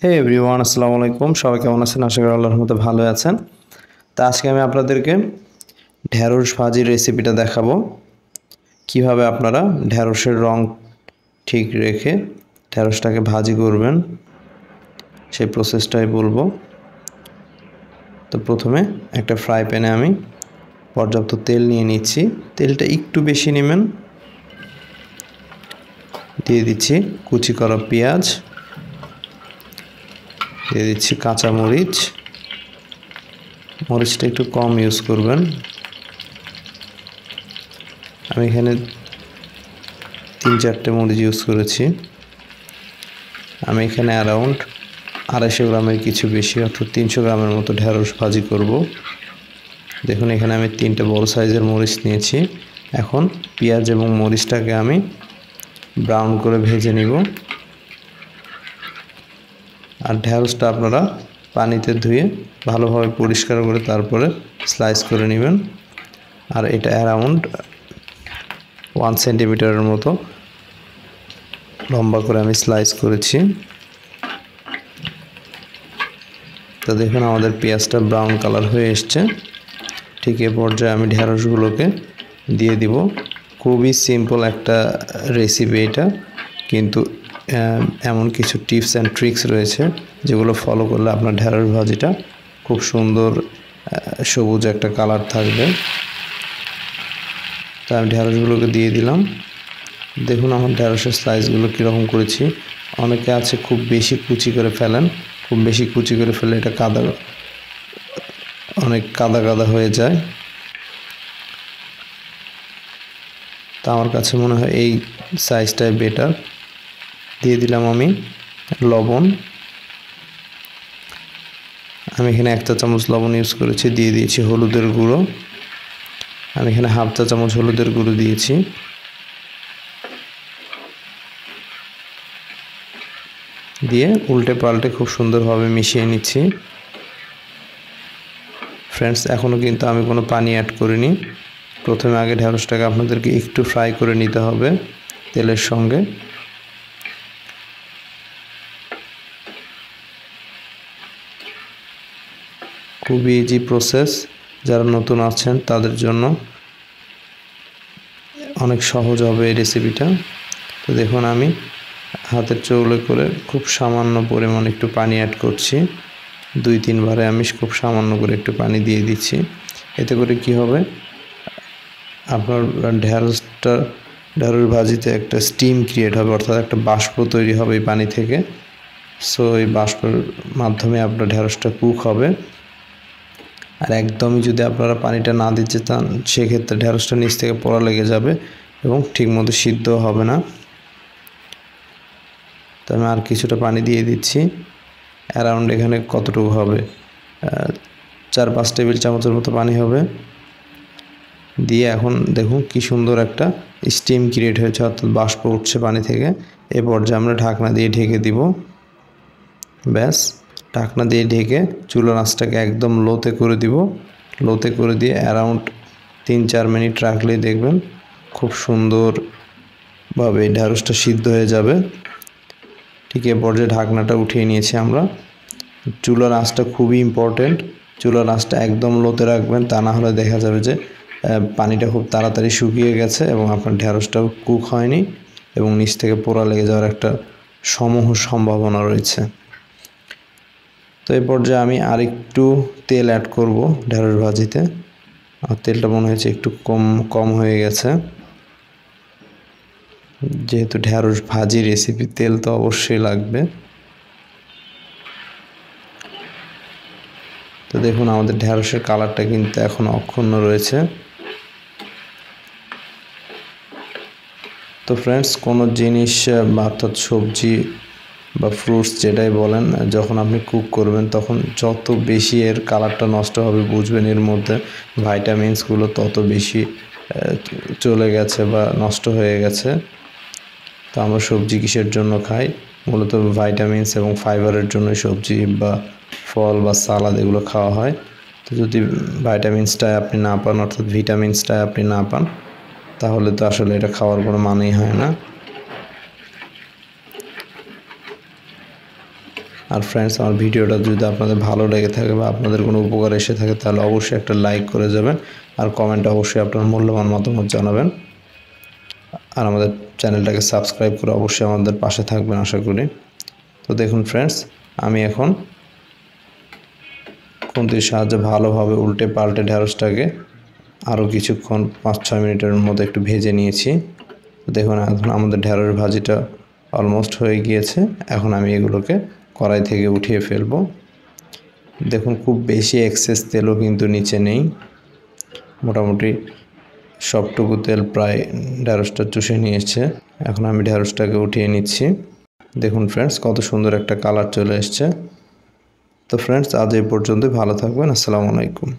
হে everyone, আসসালামু আলাইকুম। সবাই কেমন আছেন? আশা করি আল্লাহর মতো ভালো আছেন। তো আজকে আমি আপনাদেরকে ঢেঁড়স ভাজির রেসিপিটা দেখাবো। কিভাবে আপনারা ঢেঁড়সের রং ঠিক রেখে ঢেঁড়সটাকে ভাজি করবেন, সেই প্রসেসটাই বলবো। তো প্রথমে একটা ফ্রাই প্যানে আমি পর্যাপ্ত তেল নিয়ে নিচ্ছি। তেলটা একটু বেশি নেবেন। দিয়ে দিচ্ছি কুচি করা পেঁয়াজ, দিয়ে দিচ্ছি কাঁচা মরিচ। মরিচটা একটু কম ইউজ করবেন। আমি এখানে 3-4টে মরিচ ইউজ করেছি। আমি এখানে অ্যারাউন্ড 250 গ্রামের কিছু বেশি, অর্থাৎ 300 গ্রামের মতো ঢেঁড়স ভাজি করব। দেখুন এখানে আমি 3টে বড় সাইজের মরিচ নিয়েছি। এখন পেঁয়াজ এবং মরিচটাকে আমি ব্রাউন করে ভেজে নিব। আর ঢেঁড়সটা আপনারা পানিতে ধুয়ে ভালোভাবে পরিষ্কার করে তারপরে স্লাইস করে নেবেন। আর এটা অ্যারাউন্ড 1 সেন্টিমিটারের মতো লম্বা করে আমি স্লাইস করেছি। তো দেখুন আমাদের পেঁয়াজটা ব্রাউন কালার হয়ে এসছে। ঠিক এই পর্যায়ে আমি ঢেঁড়সগুলোকে দিয়ে দিব। খুবই সিম্পল একটা রেসিপি এটা, কিন্তু এমন কিছু টিপস অ্যান্ড ট্রিক্স রয়েছে যেগুলো ফলো করলে আপনার ঢেঁড়স ভাজিটা খুব সুন্দর সবুজ একটা কালার থাকবে। তো আমি ঢেঁড়সগুলোকে দিয়ে দিলাম। দেখুন আমার ঢেঁড়সের স্লাইসগুলো কীরকম করেছি। অনেকে আছে খুব বেশি কুচি করে ফেলেন, খুব বেশি কুচি করে ফেলে এটা অনেক কাদা হয়ে যায়। তা আমার কাছে মনে হয় এই সাইজটাই বেটার। দিয়ে দিলাম আমি লবণ। আমি এখানে 1 চা চামচ লবণ ইউজ করেছি। দিয়ে দিয়েছি হলুদের গুঁড়ো। আমি এখানে 1/2 চা চামচ হলুদের গুঁড়ো দিয়েছি। দিয়ে উল্টে পাল্টে খুব সুন্দরভাবে মিশিয়ে নিচ্ছি। ফ্রেন্ডস, এখনও কিন্তু আমি কোনো পানি অ্যাড করিনি। প্রথমে আগে ঢেঁড়সটাকে আপনাদেরকে একটু ফ্রাই করে নিতে হবে তেলের সঙ্গে। খুবই ইজি প্রসেস, যারা নতুন আছেন তাদের জন্য অনেক সহজ হবে এই রেসিপিটা। তো দেখুন আমি হাতের চৌলে করে খুব সামান্য পরিমাণ একটু পানি অ্যাড করছি। 2-3 বারে আমি খুব সামান্য করে একটু পানি দিয়ে দিচ্ছি। এতে করে কি হবে, আপনার ঢেঁড়স ভাজিতে একটা স্টিম ক্রিয়েট হবে, অর্থাৎ একটা বাষ্প তৈরি হবে এই পানি থেকে। সো এই বাষ্পের মাধ্যমে আপনার ঢেঁড়সটা কুক হবে। আর একদমই যদি আপনারা পানিটা না দিতে চান, সেক্ষেত্রে ঢেঁড়সটা নিচ থেকে পোড়া লেগে যাবে এবং ঠিকমতো সিদ্ধ হবে না। তো আমি আর কিছুটা পানি দিয়ে দিচ্ছি। অ্যারাউন্ড এখানে কতটুকু হবে, 4-5 টেবিল চামচের মতো পানি হবে। দিয়ে এখন দেখুন কি সুন্দর একটা স্টিম ক্রিয়েট হয়েছে, অর্থাৎ বাষ্প উঠছে পানি থেকে। এ পর্যায়ে আমরা ঢাকনা দিয়ে ঢেকে দিব। ব্যাস, ঢাকনা দিয়ে ঢেকে চুলার আঁচটাকে একদম লোতে করে দিব। লোতে করে দিয়ে অ্যারাউন্ড 3-4 মিনিট রাখলেই দেখবেন খুব সুন্দরভাবে ঢেঁড়সটা সিদ্ধ হয়ে যাবে। ঠিক এ পর্যায়ে ঢাকনাটা উঠিয়ে নিয়েছি আমরা। চুলার আঁচটা খুবই ইম্পর্টেন্ট। চুলার আঁচটা একদম লোতে রাখবেন, তা না হলে দেখা যাবে যে পানিটা খুব তাড়াতাড়ি শুকিয়ে গেছে এবং আপনার ঢেঁড়সটাও কুক হয়নি এবং নিচ থেকে পোড়া লেগে যাওয়ার একটা সমূহ সম্ভাবনা রয়েছে। তো এই পর্যায়ে আমি আরেকটু তেল অ্যাড করব ঢেঁড়স ভাজিতে। আর তেলটা মনে হচ্ছে একটু কম হয়ে গেছে। যেহেতু ঢেঁড়স ভাজি রেসিপি, তেল তো অবশ্যই লাগবে। তো দেখুন আমাদের ঢেঁড়সের কালারটা কিন্তু এখন অক্ষুণ্ণ রয়েছে। তো ফ্রেন্ডস, কোনো জিনিস অর্থাৎ সবজি বা ফ্রুটস যেটাই বলেন, যখন আপনি কুক করবেন তখন যত বেশি এর কালারটা নষ্ট হবে, বুঝবেন এর মধ্যে ভাইটামিনসগুলো তত বেশি চলে গেছে বা নষ্ট হয়ে গেছে। তো আমরা সবজি কিসের জন্য খাই? মূলত ভাইটামিনস এবং ফাইবারের জন্য সবজি বা ফল বা সালাদ এগুলো খাওয়া হয়। তো যদি ভাইটামিনসটাই আপনি না পান, অর্থাৎ ভিটামিনসটাই আপনি না পান, তাহলে তো আসলে এটা খাওয়ার কোনো মানেই হয় না। আর ফ্রেন্ডস, আমার ভিডিওটা যদি আপনাদের ভালো লেগে থাকে বা আপনাদের কোনো উপকার এসে থাকে তাহলে অবশ্যই একটা লাইক করে যাবেন আর কমেন্টে অবশ্যই আপনার মূল্যবান মতামত জানাবেন। আর আমাদের চ্যানেলটাকে সাবস্ক্রাইব করে অবশ্যই আমাদের পাশে থাকবেন আশা করি। তো দেখুন ফ্রেন্ডস, আমি এখন খুন্তির সাহায্যে ভালোভাবে উল্টে পাল্টে ঢেঁড়সটাকে আরও কিছুক্ষণ 5-6 মিনিটের মতো একটু ভেজে নিয়েছি। দেখুন এখন আমাদের ঢেঁড়স ভাজিটা অলমোস্ট হয়ে গিয়েছে। এখন আমি এগুলোকে কড়াই থেকে উঠিয়ে ফেলবো। দেখুন খুব বেশি এক্সেস তেলও কিন্তু নিচে নেই, মোটামুটি সবটুকু তেল প্রায় ঢেঁড়সটা চুষে নিয়েছে। এখন আমি ঢেঁড়সটাকে উঠিয়ে নিচ্ছি। দেখুন ফ্রেন্ডস, কত সুন্দর একটা কালার চলে এসছে। তো ফ্রেন্ডস, আজ এই পর্যন্তই। ভালো থাকবেন। আসসালামু আলাইকুম।